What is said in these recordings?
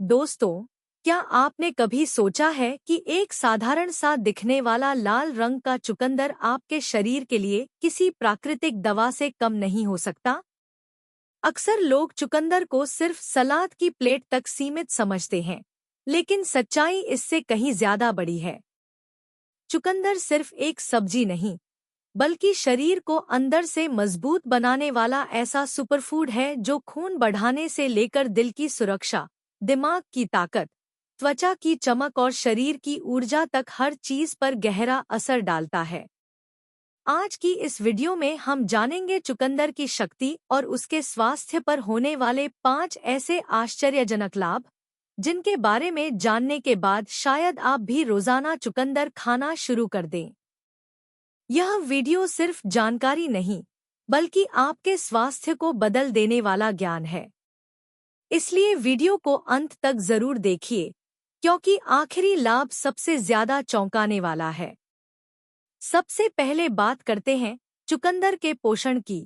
दोस्तों, क्या आपने कभी सोचा है कि एक साधारण सा दिखने वाला लाल रंग का चुकंदर आपके शरीर के लिए किसी प्राकृतिक दवा से कम नहीं हो सकता? अक्सर लोग चुकंदर को सिर्फ सलाद की प्लेट तक सीमित समझते हैं, लेकिन सच्चाई इससे कहीं ज्यादा बड़ी है। चुकंदर सिर्फ एक सब्जी नहीं, बल्कि शरीर को अंदर से मजबूत बनाने वाला ऐसा सुपरफूड है जो खून बढ़ाने से लेकर दिल की सुरक्षा, दिमाग की ताकत, त्वचा की चमक और शरीर की ऊर्जा तक हर चीज पर गहरा असर डालता है। आज की इस वीडियो में हम जानेंगे चुकंदर की शक्ति और उसके स्वास्थ्य पर होने वाले 5 ऐसे आश्चर्यजनक लाभ, जिनके बारे में जानने के बाद शायद आप भी रोजाना चुकंदर खाना शुरू कर दें। यह वीडियो सिर्फ जानकारी नहीं, बल्कि आपके स्वास्थ्य को बदल देने वाला ज्ञान है। इसलिए वीडियो को अंत तक जरूर देखिए, क्योंकि आखिरी लाभ सबसे ज्यादा चौंकाने वाला है। सबसे पहले बात करते हैं चुकंदर के पोषण की।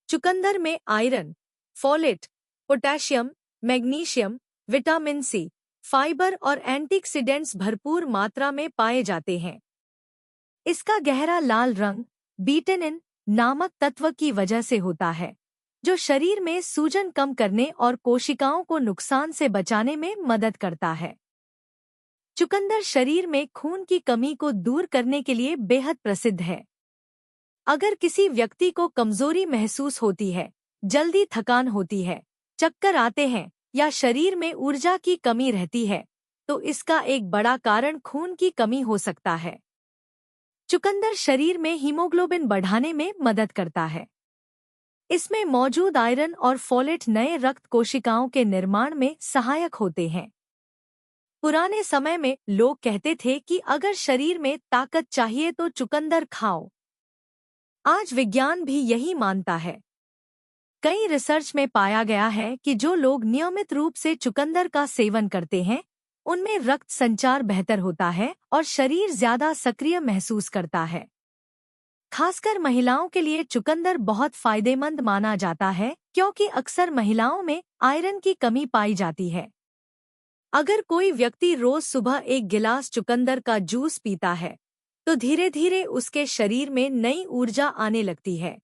चुकंदर में iron, folate, potassium, magnesium, vitamin C, fibre और एंटीऑक्सीडेंट्स भरपूर मात्रा में पाए जाते हैं। इसका गहरा लाल रंग बीटेनिन नामक तत्व की वजह से होता है, जो शरीर में सूजन कम करने और कोशिकाओं को नुकसान से बचाने में मदद करता है। चुकंदर शरीर में खून की कमी को दूर करने के लिए बेहद प्रसिद्ध है। अगर किसी व्यक्ति को कमजोरी महसूस होती है, जल्दी थकान होती है, चक्कर आते हैं या शरीर में ऊर्जा की कमी रहती है, तो इसका एक बड़ा कारण खून की कमी हो सकता है। चुकंदर शरीर में हीमोग्लोबिन बढ़ाने में मदद करता है। इसमें मौजूद आयरन और फोलेट नए रक्त कोशिकाओं के निर्माण में सहायक होते हैं। पुराने समय में लोग कहते थे कि अगर शरीर में ताकत चाहिए तो चुकंदर खाओ। आज विज्ञान भी यही मानता है। कई रिसर्च में पाया गया है कि जो लोग नियमित रूप से चुकंदर का सेवन करते हैं, उनमें रक्त संचार बेहतर होता है और शरीर ज्यादा सक्रिय महसूस करता है। खासकर महिलाओं के लिए चुकंदर बहुत फायदेमंद माना जाता है, क्योंकि अक्सर महिलाओं में आयरन की कमी पाई जाती है। अगर कोई व्यक्ति रोज सुबह एक गिलास चुकंदर का जूस पीता है, तो धीरे धीरे उसके शरीर में नई ऊर्जा आने लगती है।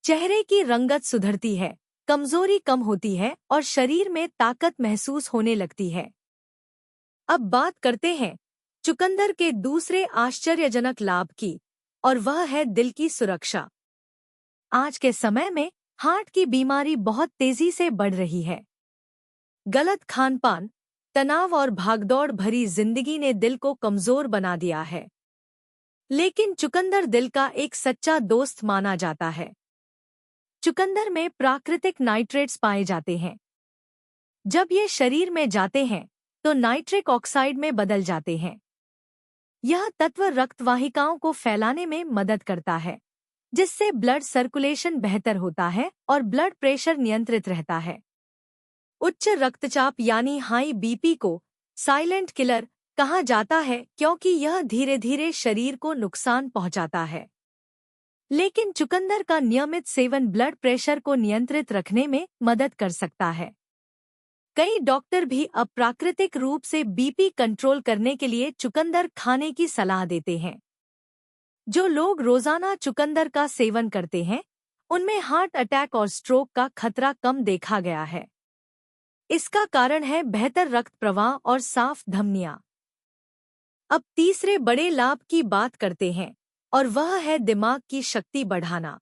चेहरे की रंगत सुधरती है, कमजोरी कम होती है और शरीर में ताकत महसूस होने लगती है। अब बात करते हैं चुकंदर के दूसरे आश्चर्यजनक लाभ की, और वह है दिल की सुरक्षा। आज के समय में हार्ट की बीमारी बहुत तेजी से बढ़ रही है। गलत खानपान, तनाव और भागदौड़ भरी जिंदगी ने दिल को कमजोर बना दिया है। लेकिन चुकंदर दिल का एक सच्चा दोस्त माना जाता है। चुकंदर में प्राकृतिक नाइट्रेट्स पाए जाते हैं। जब ये शरीर में जाते हैं, तो नाइट्रिक ऑक्साइड में बदल जाते हैं। यह तत्व रक्तवाहिकाओं को फैलाने में मदद करता है, जिससे ब्लड सर्कुलेशन बेहतर होता है और ब्लड प्रेशर नियंत्रित रहता है। उच्च रक्तचाप यानी हाई बीपी को साइलेंट किलर कहा जाता है, क्योंकि यह धीरे धीरे शरीर को नुकसान पहुंचाता है। लेकिन चुकंदर का नियमित सेवन ब्लड प्रेशर को नियंत्रित रखने में मदद कर सकता है। कई डॉक्टर भी अब प्राकृतिक रूप से बीपी कंट्रोल करने के लिए चुकंदर खाने की सलाह देते हैं। जो लोग रोजाना चुकंदर का सेवन करते हैं, उनमें हार्ट अटैक और स्ट्रोक का खतरा कम देखा गया है। इसका कारण है बेहतर रक्त प्रवाह और साफ धमनियां। अब तीसरे बड़े लाभ की बात करते हैं, और वह है दिमाग की शक्ति बढ़ाना।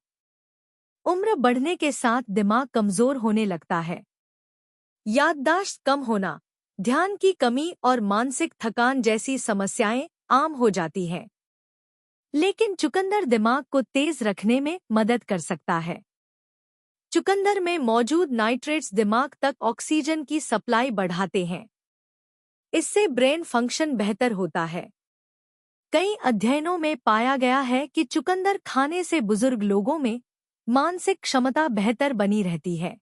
उम्र बढ़ने के साथ दिमाग कमजोर होने लगता है। याददाश्त कम होना, ध्यान की कमी और मानसिक थकान जैसी समस्याएं आम हो जाती हैं। लेकिन चुकंदर दिमाग को तेज रखने में मदद कर सकता है। चुकंदर में मौजूद नाइट्रेट्स दिमाग तक ऑक्सीजन की सप्लाई बढ़ाते हैं। इससे ब्रेन फंक्शन बेहतर होता है। कई अध्ययनों में पाया गया है कि चुकंदर खाने से बुजुर्ग लोगों में मानसिक क्षमता बेहतर बनी रहती है।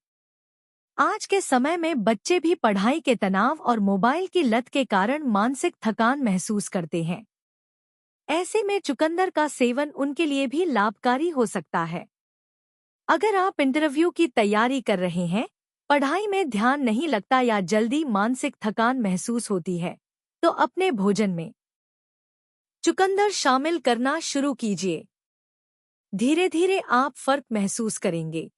आज के समय में बच्चे भी पढ़ाई के तनाव और मोबाइल की लत के कारण मानसिक थकान महसूस करते हैं। ऐसे में चुकंदर का सेवन उनके लिए भी लाभकारी हो सकता है। अगर आप इंटरव्यू की तैयारी कर रहे हैं पढ़ाई में ध्यान नहीं लगता या जल्दी मानसिक थकान महसूस होती है, तो अपने भोजन में चुकंदर शामिल करना शुरू कीजिए। धीरे धीरे आप फर्क महसूस करेंगे।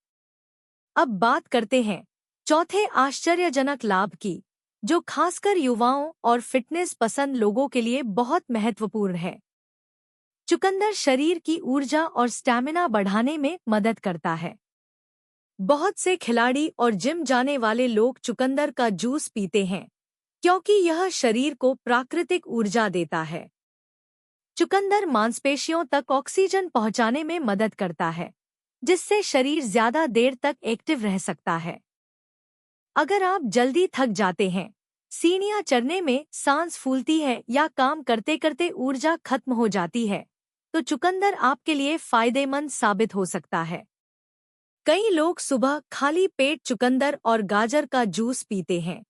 अब बात करते हैं चौथे आश्चर्यजनक लाभ की, जो खासकर युवाओं और फिटनेस पसंद लोगों के लिए बहुत महत्वपूर्ण है। चुकंदर शरीर की ऊर्जा और स्टैमिना बढ़ाने में मदद करता है। बहुत से खिलाड़ी और जिम जाने वाले लोग चुकंदर का जूस पीते हैं, क्योंकि यह शरीर को प्राकृतिक ऊर्जा देता है। चुकंदर मांसपेशियों तक ऑक्सीजन पहुंचाने में मदद करता है, जिससे शरीर ज्यादा देर तक एक्टिव रह सकता है। अगर आप जल्दी थक जाते हैं, सीढ़ियां चढ़ने में सांस फूलती है या काम करते करते ऊर्जा खत्म हो जाती है, तो चुकंदर आपके लिए फायदेमंद साबित हो सकता है। कई लोग सुबह खाली पेट चुकंदर और गाजर का जूस पीते हैं।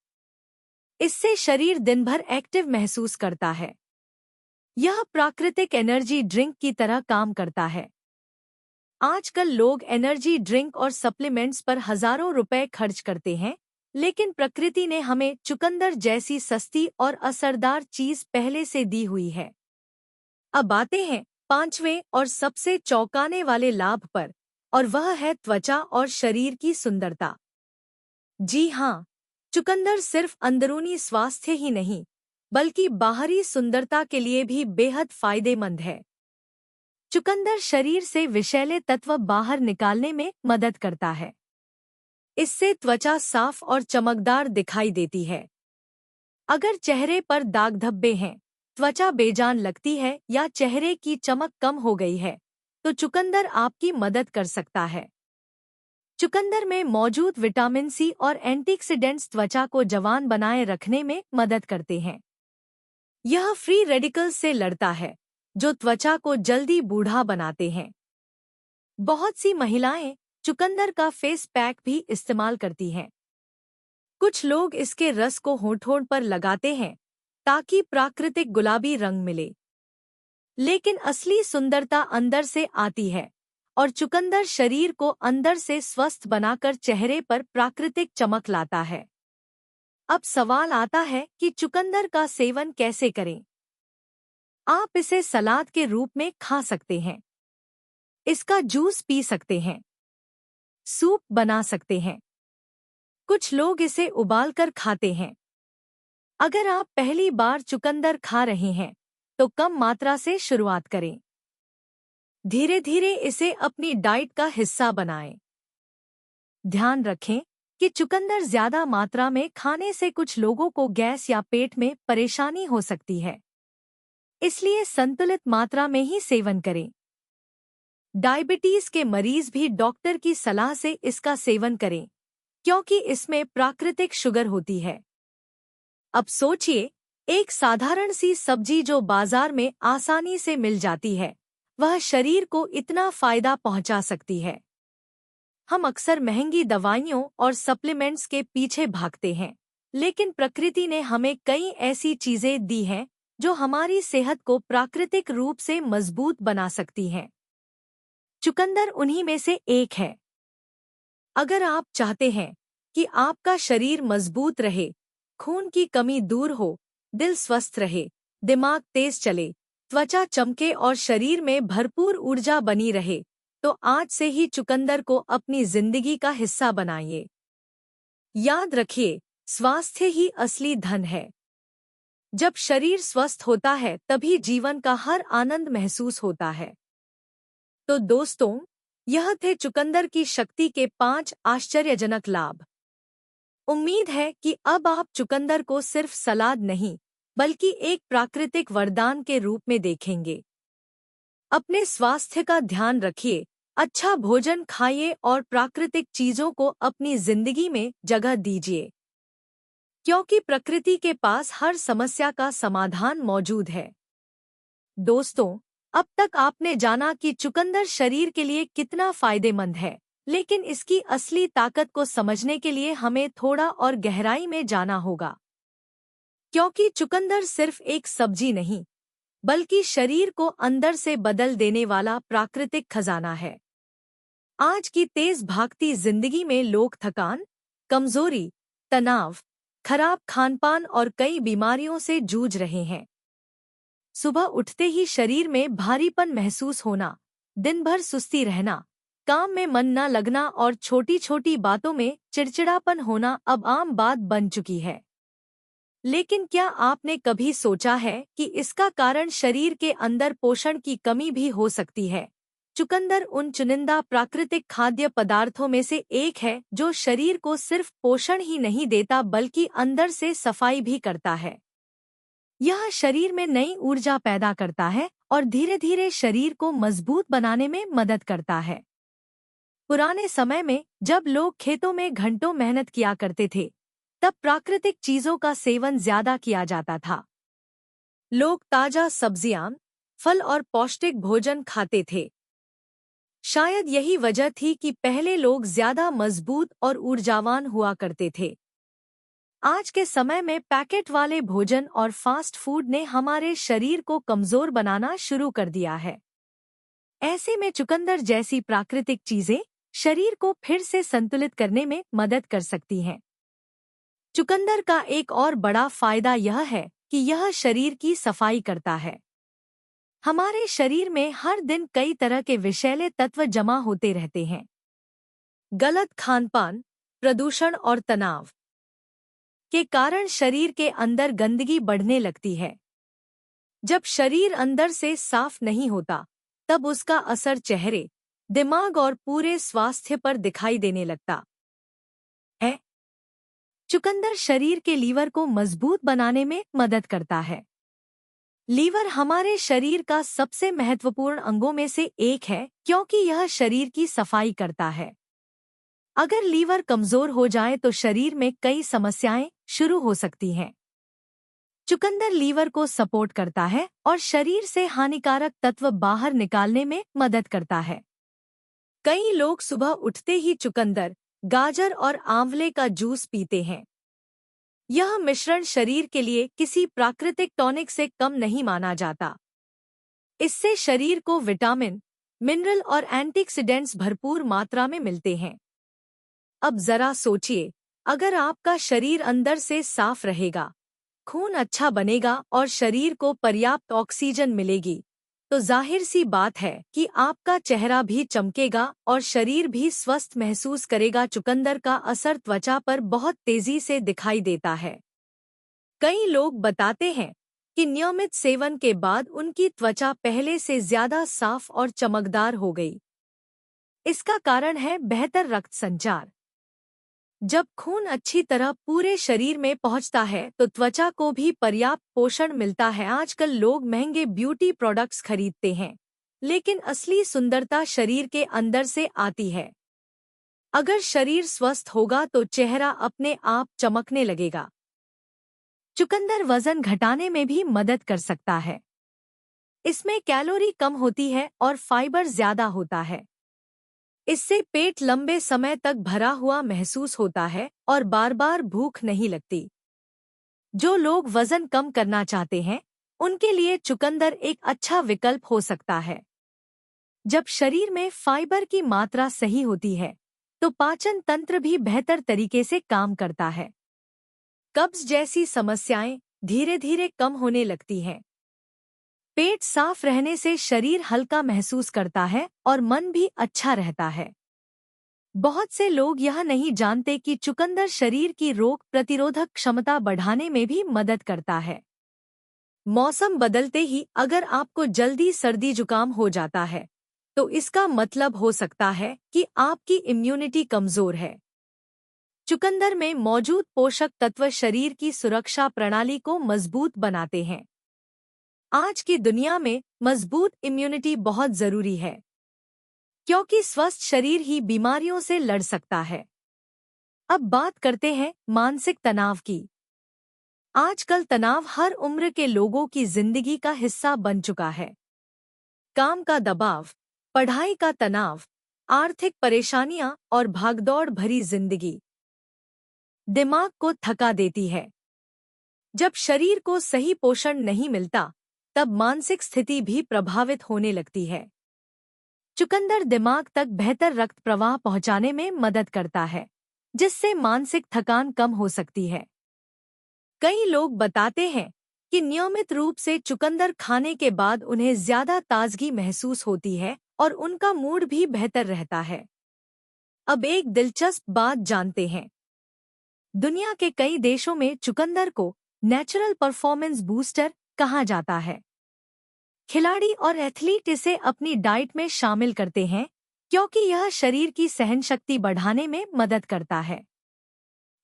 इससे शरीर दिन भर एक्टिव महसूस करता है। यह प्राकृतिक एनर्जी ड्रिंक की तरह काम करता है। आजकल लोग एनर्जी ड्रिंक और सप्लीमेंट्स पर हजारों रुपए खर्च करते हैं, लेकिन प्रकृति ने हमें चुकंदर जैसी सस्ती और असरदार चीज पहले से दी हुई है। अब आते हैं पांचवें और सबसे चौंकाने वाले लाभ पर, और वह है त्वचा और शरीर की सुंदरता। जी हाँ, चुकंदर सिर्फ अंदरूनी स्वास्थ्य ही नहीं, बल्कि बाहरी सुंदरता के लिए भी बेहद फायदेमंद है। चुकंदर शरीर से विषैले तत्व बाहर निकालने में मदद करता है। इससे त्वचा साफ और चमकदार दिखाई देती है। अगर चेहरे पर दाग धब्बे हैं, त्वचा बेजान लगती है या चेहरे की चमक कम हो गई है, तो चुकंदर आपकी मदद कर सकता है। चुकंदर में मौजूद विटामिन सी और एंटीऑक्सीडेंट्स त्वचा को जवान बनाए रखने में मदद करते हैं। यह फ्री रेडिकल्स से लड़ता है, जो त्वचा को जल्दी बूढ़ा बनाते हैं। बहुत सी महिलाएं चुकंदर का फेस पैक भी इस्तेमाल करती हैं। कुछ लोग इसके रस को होंठ पर लगाते हैं ताकि प्राकृतिक गुलाबी रंग मिले। लेकिन असली सुंदरता अंदर से आती है, और चुकंदर शरीर को अंदर से स्वस्थ बनाकर चेहरे पर प्राकृतिक चमक लाता है। अब सवाल आता है कि चुकंदर का सेवन कैसे करें। आप इसे सलाद के रूप में खा सकते हैं, इसका जूस पी सकते हैं, सूप बना सकते हैं। कुछ लोग इसे उबालकर खाते हैं। अगर आप पहली बार चुकंदर खा रहे हैं, तो कम मात्रा से शुरुआत करें। धीरे धीरे इसे अपनी डाइट का हिस्सा बनाएं। ध्यान रखें कि चुकंदर ज्यादा मात्रा में खाने से कुछ लोगों को गैस या पेट में परेशानी हो सकती है, इसलिए संतुलित मात्रा में ही सेवन करें। डायबिटीज के मरीज भी डॉक्टर की सलाह से इसका सेवन करें, क्योंकि इसमें प्राकृतिक शुगर होती है। अब सोचिए, एक साधारण सी सब्जी जो बाजार में आसानी से मिल जाती है, वह शरीर को इतना फायदा पहुंचा सकती है। हम अक्सर महंगी दवाइयों और सप्लीमेंट्स के पीछे भागते हैं, लेकिन प्रकृति ने हमें कई ऐसी चीजें दी हैं जो हमारी सेहत को प्राकृतिक रूप से मजबूत बना सकती हैं। चुकंदर उन्हीं में से एक है। अगर आप चाहते हैं कि आपका शरीर मजबूत रहे, खून की कमी दूर हो, दिल स्वस्थ रहे, दिमाग तेज चले, त्वचा चमके और शरीर में भरपूर ऊर्जा बनी रहे, तो आज से ही चुकंदर को अपनी जिंदगी का हिस्सा बनाइए। याद रखिए, स्वास्थ्य ही असली धन है। जब शरीर स्वस्थ होता है, तभी जीवन का हर आनंद महसूस होता है। तो दोस्तों, यह थे चुकंदर की शक्ति के 5 आश्चर्यजनक लाभ। उम्मीद है कि अब आप चुकंदर को सिर्फ सलाद नहीं, बल्कि एक प्राकृतिक वरदान के रूप में देखेंगे। अपने स्वास्थ्य का ध्यान रखिए, अच्छा भोजन खाइए और प्राकृतिक चीजों को अपनी जिंदगी में जगह दीजिए, क्योंकि प्रकृति के पास हर समस्या का समाधान मौजूद है। दोस्तों, अब तक आपने जाना कि चुकंदर शरीर के लिए कितना फायदेमंद है, लेकिन इसकी असली ताकत को समझने के लिए हमें थोड़ा और गहराई में जाना होगा। क्योंकि चुकंदर सिर्फ एक सब्जी नहीं, बल्कि शरीर को अंदर से बदल देने वाला प्राकृतिक खजाना है। आज की तेज भागती जिंदगी में लोग थकान, कमजोरी, तनाव, खराब खानपान और कई बीमारियों से जूझ रहे हैं। सुबह उठते ही शरीर में भारीपन महसूस होना, दिन भर सुस्ती रहना, काम में मन न लगना और छोटी छोटी बातों में चिड़चिड़ापन होना अब आम बात बन चुकी है। लेकिन क्या आपने कभी सोचा है कि इसका कारण शरीर के अंदर पोषण की कमी भी हो सकती है? चुकंदर उन चुनिंदा प्राकृतिक खाद्य पदार्थों में से एक है जो शरीर को सिर्फ पोषण ही नहीं देता बल्कि अंदर से सफाई भी करता है। यह शरीर में नई ऊर्जा पैदा करता है और धीरे धीरे शरीर को मजबूत बनाने में मदद करता है। पुराने समय में जब लोग खेतों में घंटों मेहनत किया करते थे, तब प्राकृतिक चीजों का सेवन ज्यादा किया जाता था। लोग ताजा सब्जियां, फल और पौष्टिक भोजन खाते थे। शायद यही वजह थी कि पहले लोग ज्यादा मजबूत और ऊर्जावान हुआ करते थे। आज के समय में पैकेट वाले भोजन और फास्ट फूड ने हमारे शरीर को कमजोर बनाना शुरू कर दिया है। ऐसे में चुकंदर जैसी प्राकृतिक चीजें शरीर को फिर से संतुलित करने में मदद कर सकती हैं। चुकंदर का एक और बड़ा फायदा यह है कि यह शरीर की सफाई करता है। हमारे शरीर में हर दिन कई तरह के विषैले तत्व जमा होते रहते हैं। गलत खानपान, प्रदूषण और तनाव के कारण शरीर के अंदर गंदगी बढ़ने लगती है। जब शरीर अंदर से साफ नहीं होता, तब उसका असर चेहरे, दिमाग और पूरे स्वास्थ्य पर दिखाई देने लगता है। चुकंदर शरीर के लीवर को मजबूत बनाने में मदद करता है। लीवर हमारे शरीर का सबसे महत्वपूर्ण अंगों में से एक है क्योंकि यह शरीर की सफाई करता है। अगर लीवर कमजोर हो जाए तो शरीर में कई समस्याएं शुरू हो सकती हैं। चुकंदर लीवर को सपोर्ट करता है और शरीर से हानिकारक तत्व बाहर निकालने में मदद करता है। कई लोग सुबह उठते ही चुकंदर, गाजर और आंवले का जूस पीते हैं। यह मिश्रण शरीर के लिए किसी प्राकृतिक टॉनिक से कम नहीं माना जाता। इससे शरीर को विटामिन, मिनरल और एंटीऑक्सीडेंट्स भरपूर मात्रा में मिलते हैं। अब जरा सोचिए, अगर आपका शरीर अंदर से साफ रहेगा, खून अच्छा बनेगा और शरीर को पर्याप्त ऑक्सीजन मिलेगी, तो जाहिर सी बात है कि आपका चेहरा भी चमकेगा और शरीर भी स्वस्थ महसूस करेगा। चुकंदर का असर त्वचा पर बहुत तेजी से दिखाई देता है। कई लोग बताते हैं कि नियमित सेवन के बाद उनकी त्वचा पहले से ज्यादा साफ और चमकदार हो गई। इसका कारण है बेहतर रक्त संचार। जब खून अच्छी तरह पूरे शरीर में पहुंचता है तो त्वचा को भी पर्याप्त पोषण मिलता है। आजकल लोग महंगे ब्यूटी प्रोडक्ट्स खरीदते हैं, लेकिन असली सुंदरता शरीर के अंदर से आती है। अगर शरीर स्वस्थ होगा तो चेहरा अपने आप चमकने लगेगा। चुकंदर वजन घटाने में भी मदद कर सकता है। इसमें कैलोरी कम होती है और फाइबर ज्यादा होता है। इससे पेट लंबे समय तक भरा हुआ महसूस होता है और बार बार भूख नहीं लगती। जो लोग वजन कम करना चाहते हैं, उनके लिए चुकंदर एक अच्छा विकल्प हो सकता है। जब शरीर में फाइबर की मात्रा सही होती है, तो पाचन तंत्र भी बेहतर तरीके से काम करता है। कब्ज जैसी समस्याएं धीरे धीरे कम होने लगती हैं। पेट साफ रहने से शरीर हल्का महसूस करता है और मन भी अच्छा रहता है। बहुत से लोग यह नहीं जानते कि चुकंदर शरीर की रोग प्रतिरोधक क्षमता बढ़ाने में भी मदद करता है। मौसम बदलते ही अगर आपको जल्दी सर्दी जुकाम हो जाता है, तो इसका मतलब हो सकता है कि आपकी इम्यूनिटी कमजोर है। चुकंदर में मौजूद पोषक तत्व शरीर की सुरक्षा प्रणाली को मजबूत बनाते हैं। आज की दुनिया में मजबूत इम्यूनिटी बहुत जरूरी है, क्योंकि स्वस्थ शरीर ही बीमारियों से लड़ सकता है। अब बात करते हैं मानसिक तनाव की। आजकल तनाव हर उम्र के लोगों की जिंदगी का हिस्सा बन चुका है। काम का दबाव, पढ़ाई का तनाव, आर्थिक परेशानियां और भागदौड़ भरी जिंदगी दिमाग को थका देती है। जब शरीर को सही पोषण नहीं मिलता, तब मानसिक स्थिति भी प्रभावित होने लगती है। चुकंदर दिमाग तक बेहतर रक्त प्रवाह पहुंचाने में मदद करता है, जिससे मानसिक थकान कम हो सकती है। कई लोग बताते हैं कि नियमित रूप से चुकंदर खाने के बाद उन्हें ज्यादा ताजगी महसूस होती है और उनका मूड भी बेहतर रहता है। अब एक दिलचस्प बात जानते हैं। दुनिया के कई देशों में चुकंदर को नेचुरल परफॉर्मेंस बूस्टर कहा जाता है। खिलाड़ी और एथलीट इसे अपनी डाइट में शामिल करते हैं क्योंकि यह शरीर की सहनशक्ति बढ़ाने में मदद करता है।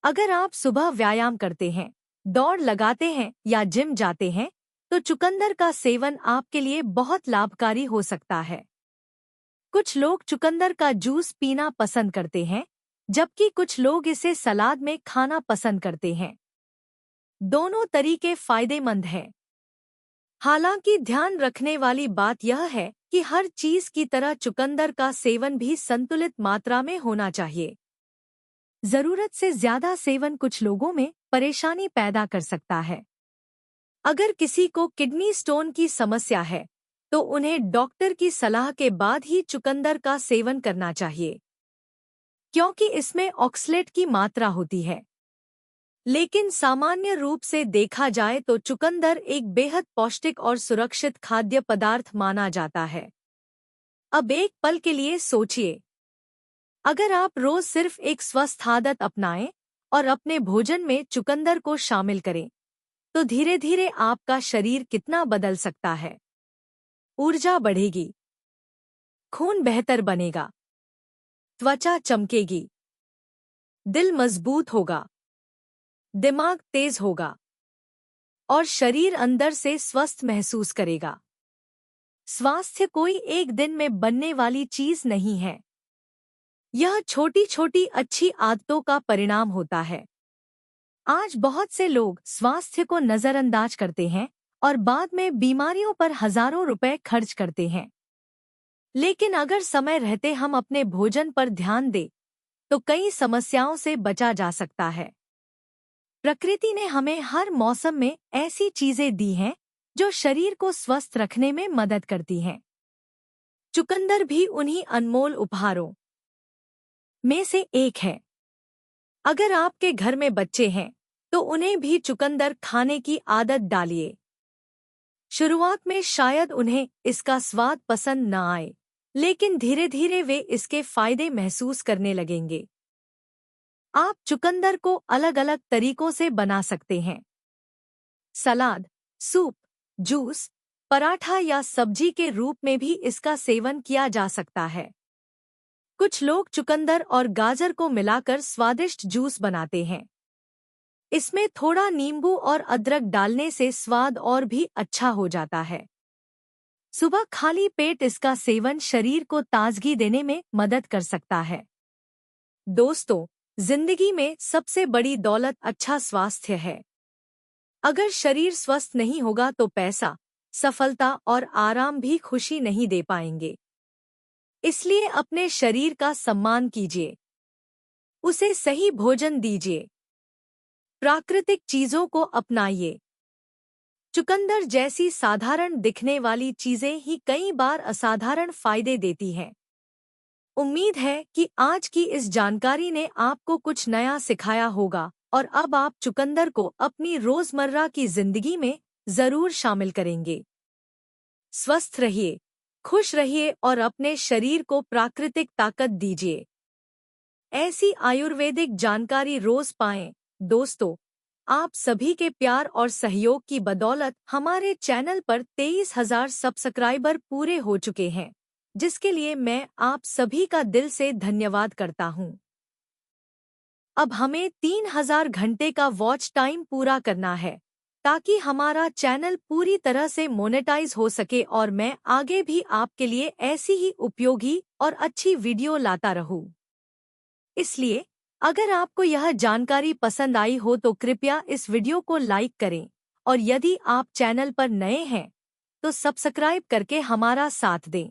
अगर आप सुबह व्यायाम करते हैं, दौड़ लगाते हैं या जिम जाते हैं, तो चुकंदर का सेवन आपके लिए बहुत लाभकारी हो सकता है। कुछ लोग चुकंदर का जूस पीना पसंद करते हैं, जबकि कुछ लोग इसे सलाद में खाना पसंद करते हैं। दोनों तरीके फायदेमंद हैं। हालांकि ध्यान रखने वाली बात यह है कि हर चीज की तरह चुकंदर का सेवन भी संतुलित मात्रा में होना चाहिए। जरूरत से ज्यादा सेवन कुछ लोगों में परेशानी पैदा कर सकता है। अगर किसी को किडनी स्टोन की समस्या है, तो उन्हें डॉक्टर की सलाह के बाद ही चुकंदर का सेवन करना चाहिए, क्योंकि इसमें ऑक्सलेट की मात्रा होती है। लेकिन सामान्य रूप से देखा जाए तो चुकंदर एक बेहद पौष्टिक और सुरक्षित खाद्य पदार्थ माना जाता है। अब एक पल के लिए सोचिए, अगर आप रोज सिर्फ एक स्वस्थ आदत अपनाएं और अपने भोजन में चुकंदर को शामिल करें, तो धीरे धीरे आपका शरीर कितना बदल सकता है। ऊर्जा बढ़ेगी, खून बेहतर बनेगा, त्वचा चमकेगी, दिल मजबूत होगा, दिमाग तेज होगा और शरीर अंदर से स्वस्थ महसूस करेगा। स्वास्थ्य कोई एक दिन में बनने वाली चीज नहीं है। यह छोटी छोटी अच्छी आदतों का परिणाम होता है। आज बहुत से लोग स्वास्थ्य को नजरअंदाज करते हैं और बाद में बीमारियों पर हजारों रुपए खर्च करते हैं। लेकिन अगर समय रहते हम अपने भोजन पर ध्यान दें, तो कई समस्याओं से बचा जा सकता है। प्रकृति ने हमें हर मौसम में ऐसी चीजें दी हैं जो शरीर को स्वस्थ रखने में मदद करती हैं। चुकंदर भी उन्हीं अनमोल उपहारों में से एक है। अगर आपके घर में बच्चे हैं, तो उन्हें भी चुकंदर खाने की आदत डालिए। शुरुआत में शायद उन्हें इसका स्वाद पसंद न आए, लेकिन धीरे धीरे वे इसके फायदे महसूस करने लगेंगे। आप चुकंदर को अलग अलग तरीकों से बना सकते हैं। सलाद, सूप, जूस, पराठा या सब्जी के रूप में भी इसका सेवन किया जा सकता है। कुछ लोग चुकंदर और गाजर को मिलाकर स्वादिष्ट जूस बनाते हैं। इसमें थोड़ा नींबू और अदरक डालने से स्वाद और भी अच्छा हो जाता है। सुबह खाली पेट इसका सेवन शरीर को ताजगी देने में मदद कर सकता है। दोस्तों, जिंदगी में सबसे बड़ी दौलत अच्छा स्वास्थ्य है। अगर शरीर स्वस्थ नहीं होगा तो पैसा, सफलता और आराम भी खुशी नहीं दे पाएंगे। इसलिए अपने शरीर का सम्मान कीजिए, उसे सही भोजन दीजिए, प्राकृतिक चीजों को अपनाइए। चुकंदर जैसी साधारण दिखने वाली चीजें ही कई बार असाधारण फायदे देती हैं। उम्मीद है कि आज की इस जानकारी ने आपको कुछ नया सिखाया होगा और अब आप चुकंदर को अपनी रोजमर्रा की जिंदगी में जरूर शामिल करेंगे। स्वस्थ रहिए, खुश रहिए और अपने शरीर को प्राकृतिक ताकत दीजिए। ऐसी आयुर्वेदिक जानकारी रोज पाएं। दोस्तों, आप सभी के प्यार और सहयोग की बदौलत हमारे चैनल पर 23,000 सब्सक्राइबर पूरे हो चुके हैं, जिसके लिए मैं आप सभी का दिल से धन्यवाद करता हूं। अब हमें 3,000 घंटे का वॉच टाइम पूरा करना है, ताकि हमारा चैनल पूरी तरह से मोनेटाइज हो सके और मैं आगे भी आपके लिए ऐसी ही उपयोगी और अच्छी वीडियो लाता रहूं। इसलिए अगर आपको यह जानकारी पसंद आई हो तो कृपया इस वीडियो को लाइक करें और यदि आप चैनल पर नए हैं तो सब्सक्राइब करके हमारा साथ दें।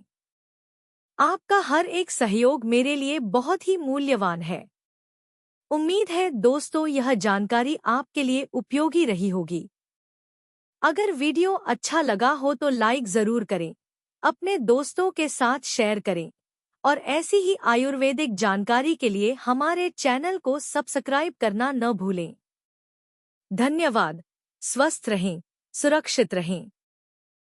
आपका हर एक सहयोग मेरे लिए बहुत ही मूल्यवान है। उम्मीद है दोस्तों यह जानकारी आपके लिए उपयोगी रही होगी। अगर वीडियो अच्छा लगा हो तो लाइक जरूर करें, अपने दोस्तों के साथ शेयर करें और ऐसी ही आयुर्वेदिक जानकारी के लिए हमारे चैनल को सब्सक्राइब करना न भूलें। धन्यवाद। स्वस्थ रहें, सुरक्षित रहें।